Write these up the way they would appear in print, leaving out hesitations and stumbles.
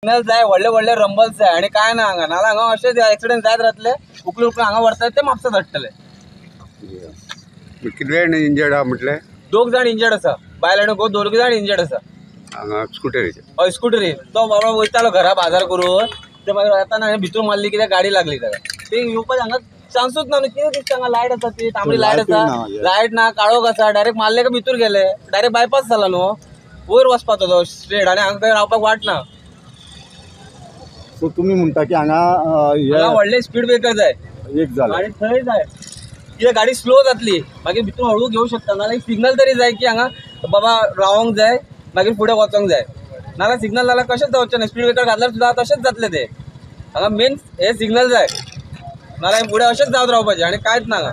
Signal जाय व्हडले व्हडले रंबल्स जाय आणि काय ना हांगा नाल्यार हांगा अशें एक्सिडेंट जायत रावतले उकलून उकलून हांगा व्हरतात ते म्हापसा धाडटले। कितले जाण इंजर्ड आहा म्हटले? 2 जाण इंजर्ड आसा, बायल आनी घोव 2 जाण इंजर्ड आसा। हांगा स्कुटरीचे हय स्कुटरी तो बाबा वयतालो घरा बाजार करून ते मागीर येताना भितर मारली कित्याक गाडी लागली ताका। ते येवपाक हांगा चान्सूच ना न्हू, कितें दिसता हांगा लायट आसा ती तांबडी लायट आसा, लायट ना काळोख आसा, डायरेक्ट मारले काय भितर गेले, डायरेक्ट बायपास जाला न्हू, वयर वचपाचो तो स्ट्रेट आणि हांगा खंय रावपाक वाट ना। सो तुम्ही म्हणता की हांगा व्हडले स्पीड ब्रेकर जाय एक जाला आणि थंय जाय कित्याक गाडी स्लो जातली मागीर भितर हळू घेवं शकता, नाल्यार सिग्नल तरी जाय की हांगा बाबा रावोंक जाय मागीर फुडें वचोंक जाय, नाल्यार सिग्नल जाल्यार कशेंच जावचें ना, स्पीड ब्रेकर घातल्यार सुद्दां तशेंच जातले ते। हांगा मेन हे सिग्नल जाय नाल्यार फुडें अशेंच जावत रावपाचें आणि कांयच ना हांगा।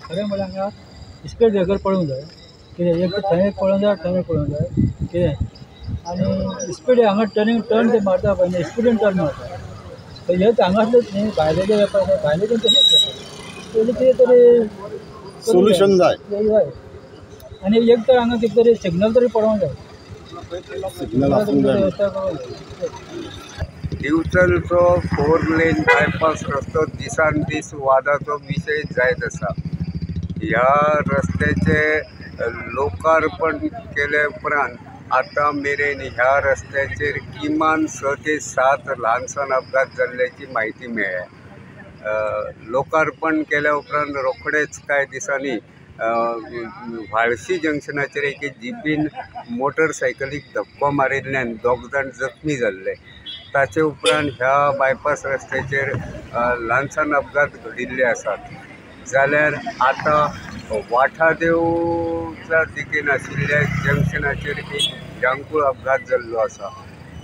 खरें म्हळ्यार हांगा स्पीड ब्रेकर पळोवंक जाय, कितें एक थंय पळोवंक जाय थंय पळोवंक जाय कितें, आनी स्पीड हांगा टर्न ते मारता पळय न्ही स्पिडीन टर्न मारता हेच हांगासलेच न्ही, भायले वेपार भायले पण तशेंच करता, पयलीं कितें तरी सोल्युशन जाय आनी एक तर हांगा कितें तरी सिग्नल तरी पळोवंक जाय, सिग्नल आसूंक जाय। वेवस्था करूंक जाय। दिवचलचो 4 लेन बायपास रस्तो दिसान दीस वादाचो विशय जायत आसा। ह्या रस्त्याचे लोकार्पण केले उपरांत आतां मेरेन ह्या रस्त्याचेर किमान 6 ते 7 ल्हानसान अपघात जाल्ल्याची म्हायती मेळ्ळ्या। लोकार्पण केल्या उपरांत रोखडेच कांय दिसांनी व्हाळशी जंक्शनाचेर एके जीपीन मोटरसायकलीक धक्को मारिल्ल्यान 2 जाण जखमी जाल्ले। ताचे उपरांत ह्या बायपास रस्त्याचेर ल्हानसान अपघात घडिल्ले आसात। जाल्यार आतां वाठादेवच्या दिकेन आशिल्ल्या जंक्शनाचेर एक भिरांकूळ अपघात जाल्लो आसा।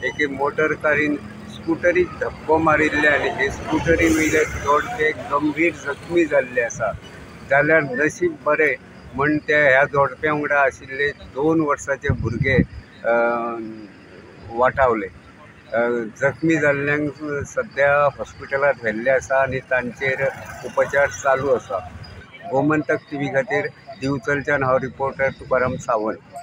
एके मोटर कारीन स्कुटरीक धक्को मारिल्ल्यान हे स्कुटरी वयले जोडपे गंभीर जखमी जाल्ले आसा। जाल्यार नशीब बरें म्हण ते ह्या जोडप्या वांगडा आशिल्ले 2 वर्साचे भुरगे वाटावले। जखमी जाल्ल्यांक सद्या हॉस्पिटलांत व्हेल्ले आसा आनी तांचेर उपचार चालू आसा। गोमंतक टीव्ही खातीर दिवचलच्यान हांव रिपोर्टर तुकाराम सावंत।